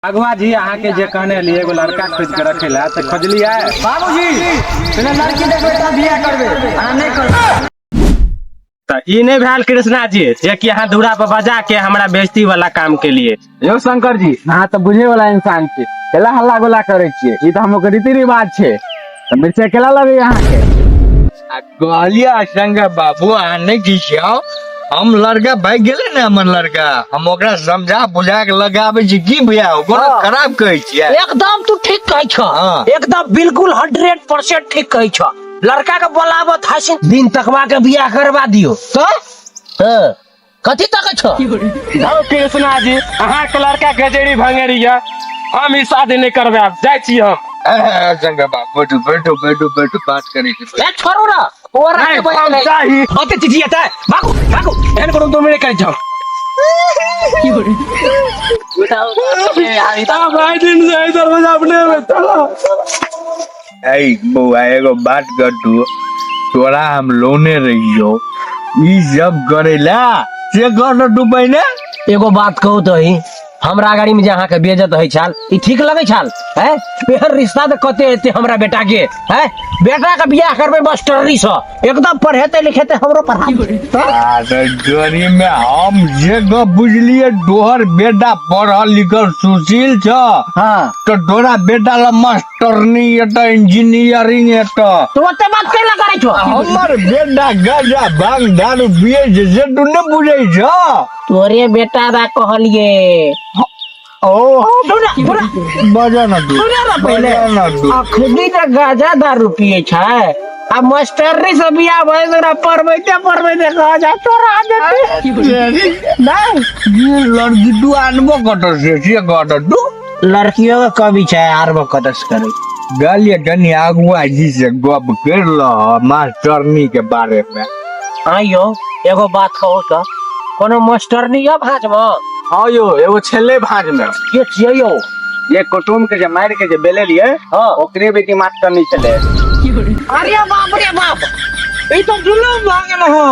अगवा जी अहाँ के जे कहने लिए एगो लड़का खोज के रखे ला तो खोजलिए बाबूजी तने लड़की देखबे त बियाह करबे अहाँ नहीं करबे तो ई नहीं भेल कृष्णा जी जे कि अहाँ दूरा पर बजा के हमरा बेइज्जती वाला काम के लिए। यो शंकर जी अहाँ तो बुझे वाला इंसान छे, केला हल्ला गोला करे छिए, ई तो हमर रीति रिवाज छे। तो मिर्चा केला लगे अहाँ के कहलिया संग बाबू अहाँ नहीं खिसियाओ, हम लड़का भाग गेले ने हमर लड़का हम ओकरा समझा बुझा के लगाबे छी की बियाह ओकरा खराब कहै छियै। एकदम तू ठीक कहै छ, एकदम बिल्कुल 100% ठीक कहै छ। लड़का के बोलाबत हसिन दिन तकवा के बियाह करवा दियो तो कथी तक छ। जाओ कृष्णा जी अहाँ के लड़का गजेड़ी भंगेरी है, हम ई शादी नहीं करबे, अब जाय छी हम। संग बाबू बैठो बैठो बैठो बैठो बात करी छी। ए छोरो ना ओरा के बया नहीं चाहिए ओते चिचिया था भागो भागो एन करो 2 मिनट कर जाओ। बताओ भाई दिन से इधर बजा अपने में चलो। ए बउआ एगो बात कर तू, तोरा हम लोने रहियो ई जब करेला से कर डूबै ने। एगो बात कहू तो ही हमरा गाड़ी में जहाँ के बेइज्जत है छाल ई ठीक लगे छाल है बेहर रिश्ता तो कते एते हमरा बेटा के है बेटा का बियाह करबे मास्टरी से एकदम पढ़ेते लिखेते हमरो पढ़ा जोरी में हम जे बुझलिए तोहर बेटा पढ़ल लिखल सुशील छ। हां तो तोरा बेटा ला मास्टरनी एटा इंजीनियरिंग एटा तो ओते बात कैला करे छो। हमर बेटा गजा भांग दारू पिए जे तू न बुझै छ। तोरे बेटा दा कहलिए ओ सुना सुना बजा ना तू सुना ना पहले अखनी त गाजा दारू पिए छै आ मास्टरी से बियाह भए जरा पढ़बैते कहा जा तोरा देते नहीं ये लड़की तू आनबो कटर से कट तू लड़कियों का कवि छै आरबो कदस करे गालिया कनी आगुआ जी से गप कर ल मास्टरनी के बारे में। आइयो एगो बात कहू तो कोनो मास्टरनी अब भाज में हां यो एगो छेले भाज में के छियै यो ये कुटुम के जे मार के जे बेले लिए हां ओकरे बेटी मास्टर नहीं चले। अरे बाप रे बाप ई तो जुलूम भागल हो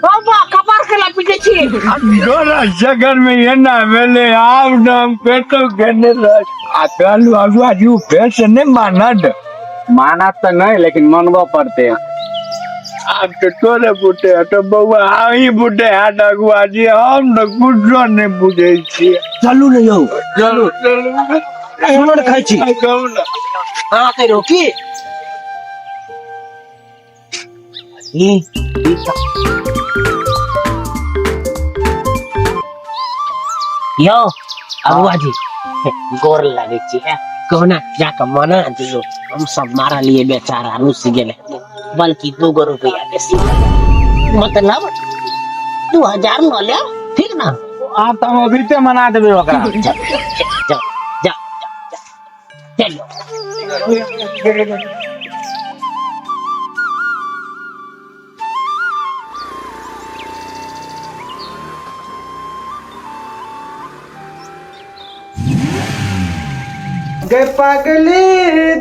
बाबा कपार के लपटे छी दोरा जगन में ये ना मेले आप नाम पेटो करने रह आकल आगुआ जी पेट ने मानद माना तो नहीं लेकिन मनबो पड़ते हैं। आप तो तोरे बुटे तो बउआ आई बुटे हाथ अगुआ जी हम न कुछ नहीं बुझे छी। चलू न यौ चलो सुनो न खाइ छी हां के रोकी ई यो अगुआ जी गोर लागे छी कोना जाके मना दियो हम सब मारा लिए बेचारा रुस गेले बल्कि 2 रुपया बेसी मतलब 2000 न ले ठीक ना आप तो अभी ते मना देबे ओकरा जा जा चलो गे पगली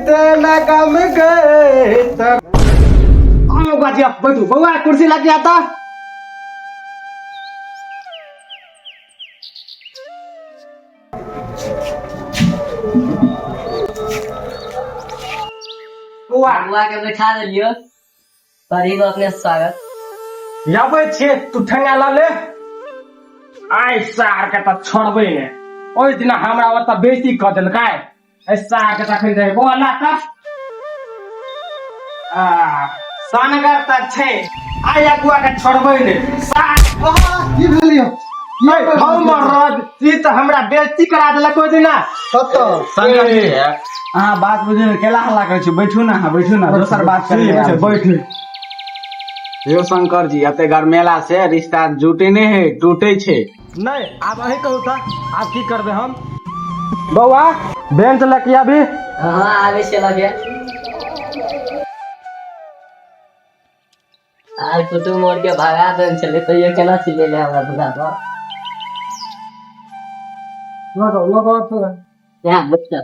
तेरा काम गए तब बाजी आप बैठो बउआ कुर्सी लग गया था। बुआ के बैठा दिलियो परी को अपने स्वागत याबे छे तू ठंगा ला ले आइ सार के त छोड़बे ने ओइ दिन हमरा ओत बेइज्जती क देलकै ऐसा के तखन दे बोला त सनगर त छे आइ अगुआ के छोड़बे ने सार की भेलियो नहीं हम रद ई त हमरा बेइज्जती करा देलक ओइ दिन सत संगर छे। हां बात बुझे ने केला हल्ला करे छ बैठू ना बैठू ना दोसर बात करे बैठू। यो शंकर जी अते गरमेला से रिश्ता जुटे नहीं है टूटे छे नहीं आप अही कहू था आप की करबे हम बउआ बेंच लकिया भी हां आवे से लगे आज कुटुम मोड़ के भागा देन चले तो ये केना सिले ले हमरा बुला दो लो तो यहां बच्चा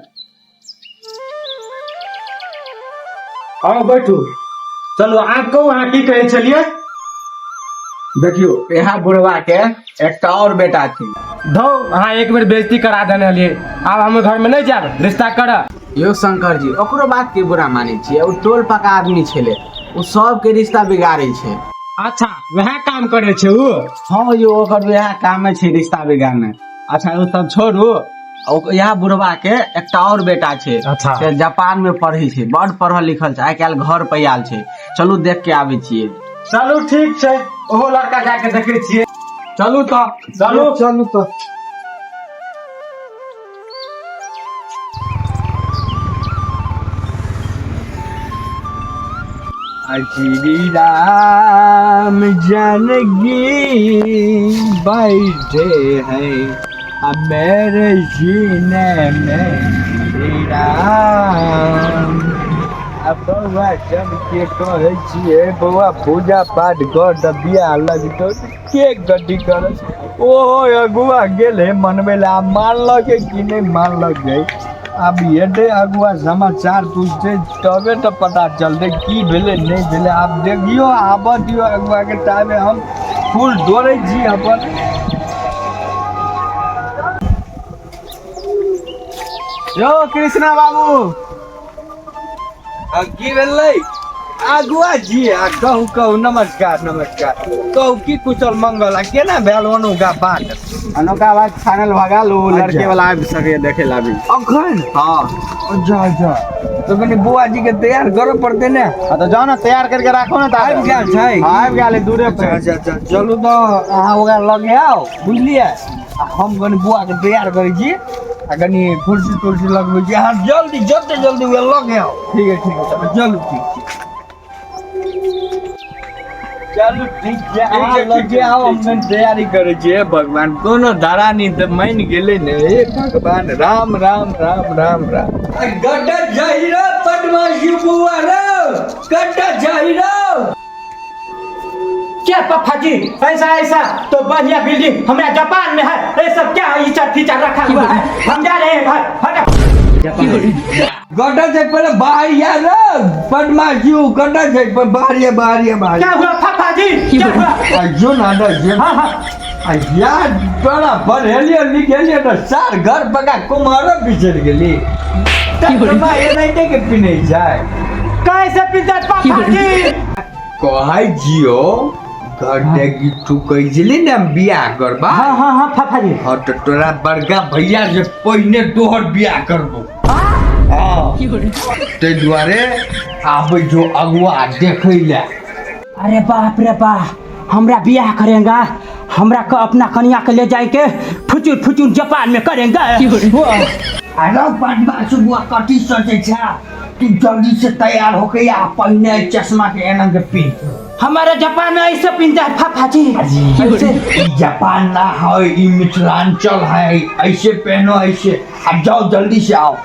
आओ बैठू चलो आप कहू अहाँ की कहे छलिए। देखियो यहाँ बुढ़वा के एक और बेटा थी धो अहाँ एक बेर बेइज्जती करा देने लिए अब हम घर में नहीं जाब रिश्ता कर। यो शंकर जी ओकरो बात के बुरा माने छियै, ओ टोल पका आदमी छले, ओ सब के रिश्ता बिगाड़े छै। अच्छा वह काम करे छे उ। हाँ यो ओकर वएह काम छै रिश्ता बिगाड़ना। अच्छा ओ सब छोड़ू, यहाँ बुढ़वा के एकटा और बेटा छै, अच्छा। से जापान में पढ़े छै, बड़ पढ़ल लिखल छै, आइ काल्हि घर पे आयल छै, चलू देख के आबे छियै। चलू ठीक छै, ओहो लड़का जाके देखे छियै। चलू तो चलू तो। श्री राम जानकी बैठे हैं मेरे सीने में श्री राम। अब बउआ जब के कहे छिए बउआ पूजा पाठ कर बिया लग तो के गड्डी कर ओ अगुआ गेले मनबे ला मानल के कि नहीं मानल गई। अब ये दे अगुआ समाचार पूछते तबे तो पता चलते की भेले नहीं भेले। आप देखियो आब दियो अगुआ के टाइम हम फूल दौड़े जी अपन। यो कृष्णा बाबू की भेलै अगुआ जी कहू कहू नमस्कार नमस्कार कहू की कुशल मंगल आ केना भेल ओनुका बात। अनोखा बात फाइनल भगा लो, लड़के वाला आबि सके देखे ला भी अखन हाँ। अच्छा तो कनी बुआ जी के तैयार करे पड़ते ने। तो जाओ ना तैयार करके राखो ना। आबि गेल छै। आबि गेल है दूरे पे। अच्छा चलू तो अहाँ ओकरा लगे आओ बुझलिए। हम कनी बुआ के तैयार करे छी आ कनी कुर्सी तुर्सी लगबै छी। अहाँ जल्दी जते जल्दी वे लगे आओ। ठीक है चलू ठीक छै। चलू ठीक छै अहाँ लगे आओ हम तैयारी करे छी। हे भगवान कोनो धारा नहीं तो मान गेले ने। हे भगवान राम राम राम राम राम। गड्ढा जाहिरा बदमाशी बुआ रो गड्ढा जाहिरा। क्या पप्पा जी ऐसा तो बढ़िया बिल्डिंग हमारे जापान में है। ये सब क्या इचर फिचर रखा हुआ है। हम जा रहे हैं घर हटो। गड्ढा से पहले बाहर यार बदमाशी गड्ढा से बाहर बाहर क्या हुआ पापा जी क्या हुआ। जो ना जो हाँ यार बड़ा पढ़ेलियो लिखेलियो तो सार घर पका कुमारो बिछड़ गेली। ये नहीं के पिने जाए कैसे पिता पापा जी। कहै जियो गड्ढे की तू कहली ना बियाह करबा। हाँ पापा जी। हाँ तो तोरा बड़का भैया से पहिने तोहर बियाह करबो। ते दुआरे आबे जो अगुआ देखे ले। अरे बाप रे बाप हमरा ब्याह करेंगे। हमरा को अपना कन्या के ले जाके फुचुर जापान में करेंगे। अरे बदमाश बुआ कथी सोचे छा तू जल्दी से तैयार होके आ पहिने चश्मा के एना के पहन। हमारे जापान में ऐसे पिनता है पापा जी। ई जापान ना है ई मिथिलांचल है। ऐसे पहनो ऐसे। अब जाओ जल्दी से आओ